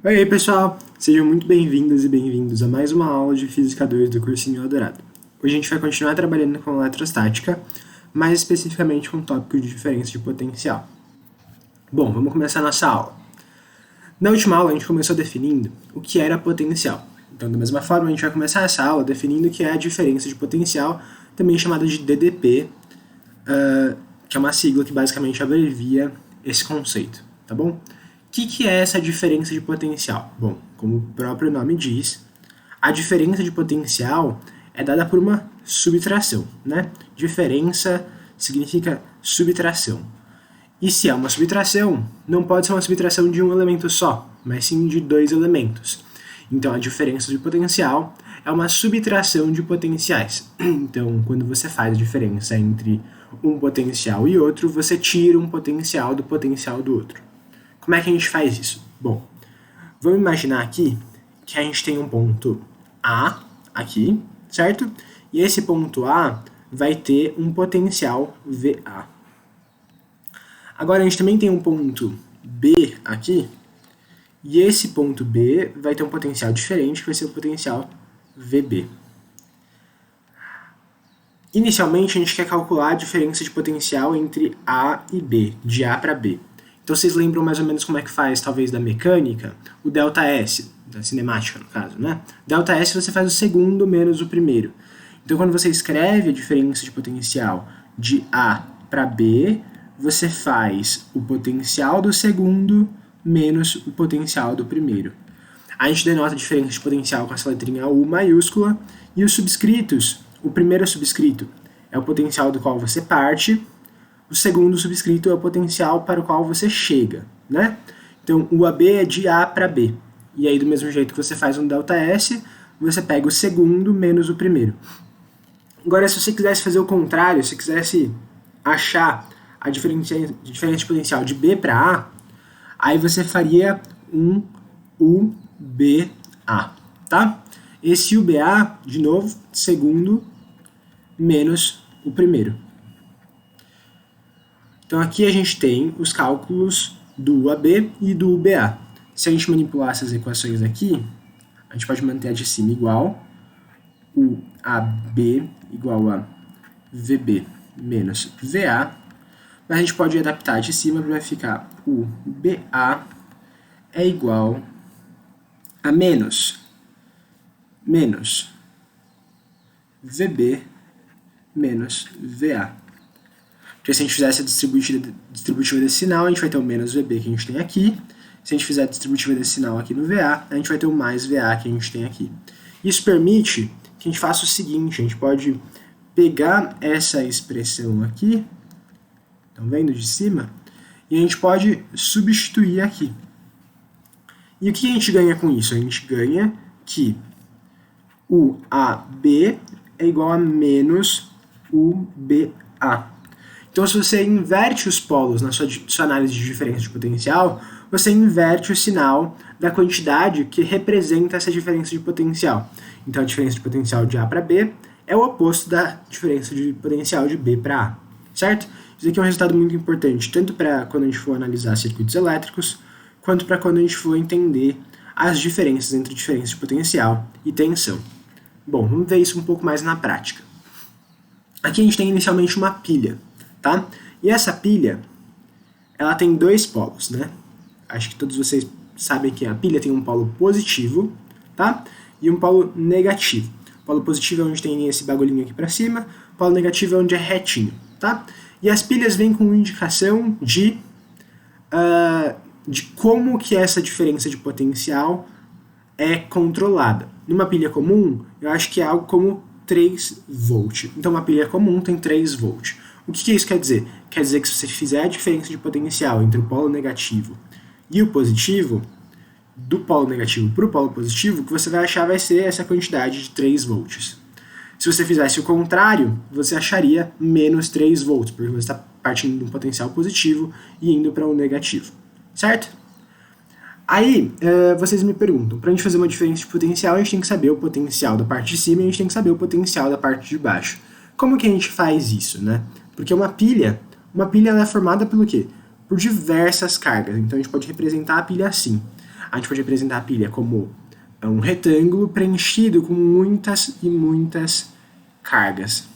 Oi, aí, pessoal! Sejam muito bem-vindas e bem-vindos a mais uma aula de Física 2 do cursinho Eldorado. Hoje a gente vai continuar trabalhando com eletrostática, mais especificamente com o tópico de diferença de potencial. Bom, vamos começar a nossa aula. Na última aula a gente começou definindo o que era potencial. Então, da mesma forma, a gente vai começar essa aula definindo o que é a diferença de potencial, também chamada de DDP, que é uma sigla que basicamente abrevia esse conceito, tá bom? O que é essa diferença de potencial? Bom, como o próprio nome diz, a diferença de potencial é dada por uma subtração, né? Diferença significa subtração. E se é uma subtração, não pode ser uma subtração de um elemento só, mas sim de dois elementos. Então, a diferença de potencial é uma subtração de potenciais. Então, quando você faz a diferença entre um potencial e outro, você tira um potencial do outro. Como é que a gente faz isso? Bom, vamos imaginar aqui que a gente tem um ponto A aqui, certo? E esse ponto A vai ter um potencial VA. Agora a gente também tem um ponto B aqui, e esse ponto B vai ter um potencial diferente, que vai ser o potencial VB. Inicialmente a gente quer calcular a diferença de potencial entre A e B, de A para B. Então vocês lembram mais ou menos como é que faz, talvez, da mecânica, o ΔS, da cinemática no caso, né? ΔS você faz o segundo menos o primeiro. Então quando você escreve a diferença de potencial de A para B, você faz o potencial do segundo menos o potencial do primeiro. A gente denota a diferença de potencial com essa letrinha U maiúscula, e os subscritos, o primeiro subscrito é o potencial do qual você parte, o segundo subscrito é o potencial para o qual você chega, né? Então, o AB é de A para B. E aí, do mesmo jeito que você faz um ΔS, você pega o segundo menos o primeiro. Agora, se você quisesse fazer o contrário, se quisesse achar a diferença de potencial de B para A, aí você faria um UBA, tá? Esse UBA, de novo, segundo menos o primeiro. Então aqui a gente tem os cálculos do UAB e do UBA. Se a gente manipular essas equações aqui, a gente pode manter a de cima igual, UAB igual a VB menos VA, mas a gente pode adaptar de cima para ficar UBA é igual a menos VB menos VA. Porque se a gente fizesse a distributiva desse sinal, a gente vai ter o menos VB que a gente tem aqui. Se a gente fizer a distributiva desse sinal aqui no VA, a gente vai ter o mais VA que a gente tem aqui. Isso permite que a gente faça o seguinte, a gente pode pegar essa expressão aqui, estão vendo de cima? E a gente pode substituir aqui. E o que a gente ganha com isso? A gente ganha que o AB é igual a menos UBA. Então, se você inverte os polos na sua análise de diferença de potencial, você inverte o sinal da quantidade que representa essa diferença de potencial. Então, a diferença de potencial de A para B é o oposto da diferença de potencial de B para A, certo? Isso aqui é um resultado muito importante, tanto para quando a gente for analisar circuitos elétricos, quanto para quando a gente for entender as diferenças entre diferença de potencial e tensão. Bom, vamos ver isso um pouco mais na prática. Aqui a gente tem inicialmente uma pilha, tá? E essa pilha, ela tem dois polos, né? Acho que todos vocês sabem que a pilha tem um polo positivo, tá? E um polo negativo. O polo positivo é onde tem esse bagulhinho aqui para cima, o polo negativo é onde é retinho, tá? E as pilhas vêm com indicação de como que essa diferença de potencial é controlada. Numa pilha comum, eu acho que é algo como 3 volt. Então, uma pilha comum tem 3 volt. O que isso quer dizer? Quer dizer que se você fizer a diferença de potencial entre o polo negativo e o positivo, do polo negativo para o polo positivo, o que você vai achar vai ser essa quantidade de 3 volts. Se você fizesse o contrário, você acharia menos 3 volts, porque você está partindo de um potencial positivo e indo para um negativo, certo? Aí, vocês me perguntam, para a gente fazer uma diferença de potencial, a gente tem que saber o potencial da parte de cima e a gente tem que saber o potencial da parte de baixo. Como que a gente faz isso, né? Porque uma pilha ela é formada pelo quê? Por diversas cargas. Então a gente pode representar a pilha assim. A gente pode representar a pilha como um retângulo preenchido com muitas e muitas cargas.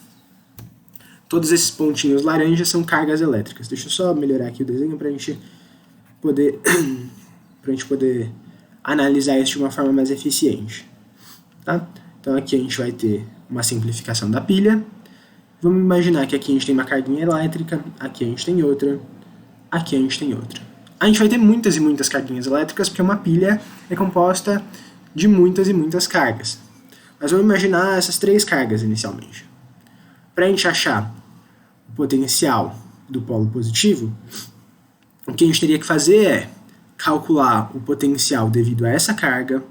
Todos esses pontinhos laranjas são cargas elétricas. Deixa eu só melhorar aqui o desenho para a gente poder analisar isso de uma forma mais eficiente. Tá? Então aqui a gente vai ter uma simplificação da pilha. Vamos imaginar que aqui a gente tem uma carguinha elétrica, aqui a gente tem outra, aqui a gente tem outra. A gente vai ter muitas e muitas carguinhas elétricas, porque uma pilha é composta de muitas e muitas cargas. Mas vamos imaginar essas 3 cargas inicialmente. Para a gente achar o potencial do polo positivo, o que a gente teria que fazer é calcular o potencial devido a essa carga,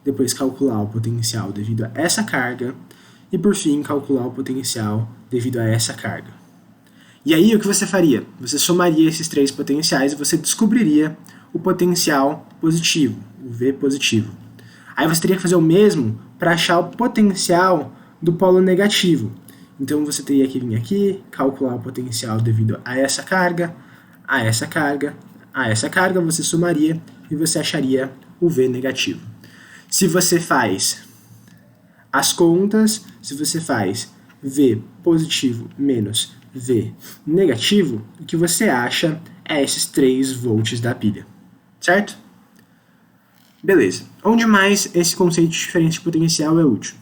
depois calcular o potencial devido a essa carga, e por fim calcular o potencial devido a essa carga. E aí o que você faria? Você somaria esses 3 potenciais e você descobriria o potencial positivo, o V positivo. Aí você teria que fazer o mesmo para achar o potencial do polo negativo. Então você teria que vir aqui, calcular o potencial devido a essa carga, a essa carga, a essa carga, você somaria e você acharia o V negativo. Se você faz as contas, se você faz V positivo menos V negativo, o que você acha é esses 3 volts da pilha, certo? Beleza. Onde mais esse conceito de diferença de potencial é útil?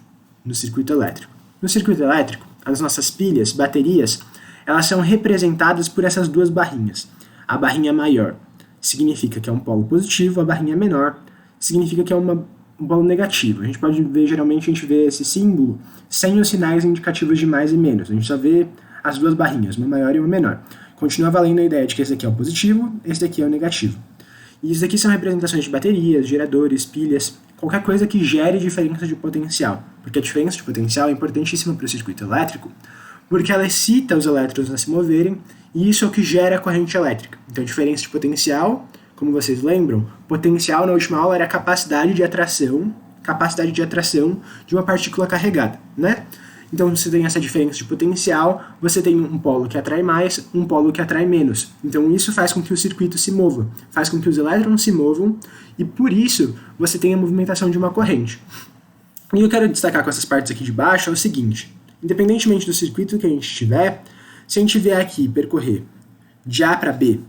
No circuito elétrico. No circuito elétrico, as nossas pilhas, baterias, elas são representadas por essas 2 barrinhas. A barrinha maior significa que é um polo positivo, a barrinha menor significa que é um polo negativo. A gente pode ver, geralmente a gente vê esse símbolo sem os sinais indicativos de mais e menos. A gente só vê as 2 barrinhas, uma maior e uma menor. Continua valendo a ideia de que esse daqui é o positivo, esse daqui é o negativo. E isso daqui são representações de baterias, geradores, pilhas, qualquer coisa que gere diferença de potencial. Porque a diferença de potencial é importantíssima para o circuito elétrico, porque ela excita os elétrons a se moverem, e isso é o que gera a corrente elétrica. Então a diferença de potencial, como vocês lembram, potencial na última aula era a capacidade de atração de uma partícula carregada, né? Então você tem essa diferença de potencial, você tem um polo que atrai mais, um polo que atrai menos. Então isso faz com que o circuito se mova, faz com que os elétrons se movam, e por isso você tem a movimentação de uma corrente. E eu quero destacar com essas partes aqui de baixo é o seguinte: independentemente do circuito que a gente tiver, se a gente vier aqui percorrer de A para B,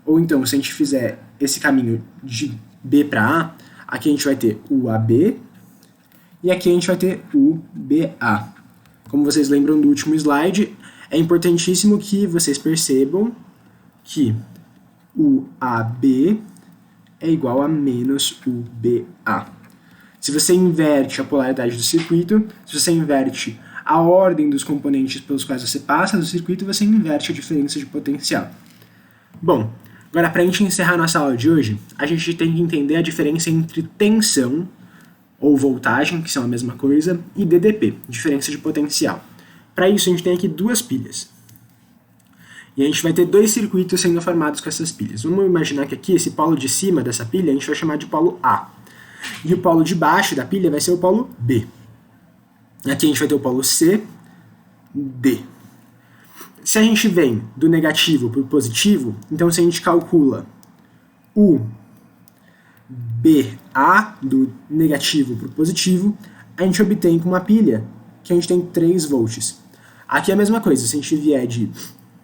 ou então se a gente fizer esse caminho de B para A, aqui a gente vai ter o AB e aqui a gente vai ter o BA. Como vocês lembram do último slide, é importantíssimo que vocês percebam que o AB é igual a menos o BA. Se você inverte a polaridade do circuito, se você inverte a ordem dos componentes pelos quais você passa do circuito, você inverte a diferença de potencial. Bom, agora para a gente encerrar nossa aula de hoje, a gente tem que entender a diferença entre tensão, ou voltagem, que são a mesma coisa, e DDP, diferença de potencial. Para isso, a gente tem aqui 2 pilhas. E a gente vai ter 2 circuitos sendo formados com essas pilhas. Vamos imaginar que aqui, esse polo de cima dessa pilha, a gente vai chamar de polo A. E o polo de baixo da pilha vai ser o polo B. Aqui a gente vai ter o polo C, D. Se a gente vem do negativo para o positivo, então se a gente calcula o BA do negativo para o positivo, a gente obtém com uma pilha que a gente tem 3 volts. Aqui é a mesma coisa, se a gente vier de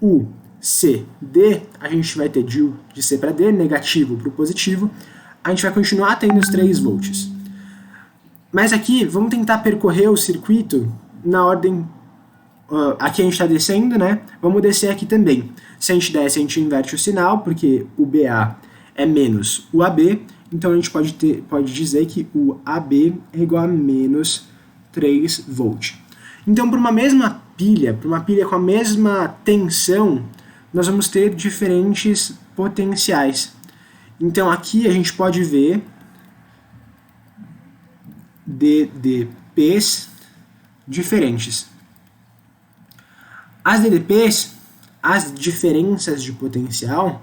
U, C, D, a gente vai ter de C para D, negativo para o positivo, a gente vai continuar tendo os 3 volts. Mas aqui, vamos tentar percorrer o circuito na ordem. Aqui a gente está descendo, né? Vamos descer aqui também. Se a gente desce, a gente inverte o sinal, porque o BA é menos o AB, então a gente pode dizer que o AB é igual a menos 3 volts. Então, para uma mesma pilha, para uma pilha com a mesma tensão, nós vamos ter diferentes potenciais. Então, aqui a gente pode ver DDPs diferentes. As DDPs, as diferenças de potencial,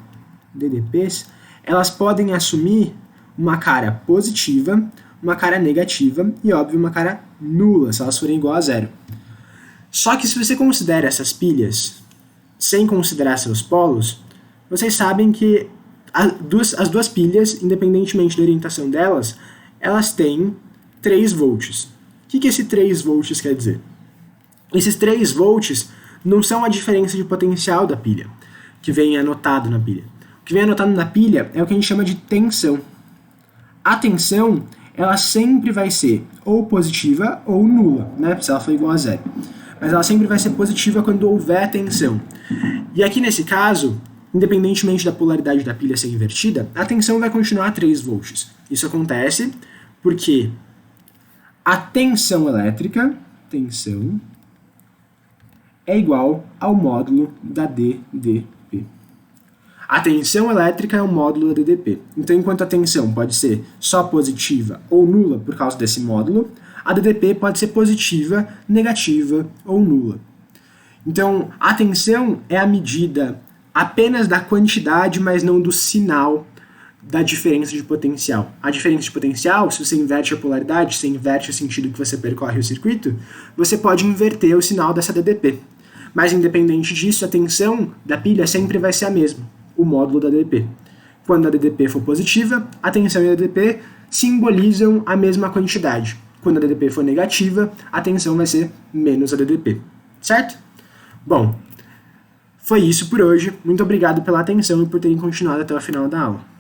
DDPs, elas podem assumir uma cara positiva, uma cara negativa e, óbvio, uma cara nula, se elas forem igual a zero. Só que se você considera essas pilhas sem considerar seus polos, vocês sabem que As duas pilhas, independentemente da orientação delas, elas têm 3 volts. O que esse 3 volts quer dizer? Esses 3 volts não são a diferença de potencial da pilha, que vem anotado na pilha. O que vem anotado na pilha é o que a gente chama de tensão. A tensão, ela sempre vai ser ou positiva ou nula, né? Se ela for igual a zero. Mas ela sempre vai ser positiva quando houver tensão. E aqui nesse caso, independentemente da polaridade da pilha ser invertida, a tensão vai continuar a 3 volts. Isso acontece porque a tensão elétrica, tensão, é igual ao módulo da DDP. A tensão elétrica é o módulo da DDP. Então, enquanto a tensão pode ser só positiva ou nula por causa desse módulo, a DDP pode ser positiva, negativa ou nula. Então, a tensão é a medida apenas da quantidade, mas não do sinal da diferença de potencial. A diferença de potencial, se você inverte a polaridade, se inverte o sentido que você percorre o circuito, você pode inverter o sinal dessa DDP. Mas independente disso, a tensão da pilha sempre vai ser a mesma, o módulo da DDP. Quando a DDP for positiva, a tensão e a DDP simbolizam a mesma quantidade. Quando a DDP for negativa, a tensão vai ser menos a DDP. Certo? Bom, foi isso por hoje. Muito obrigado pela atenção e por terem continuado até o final da aula.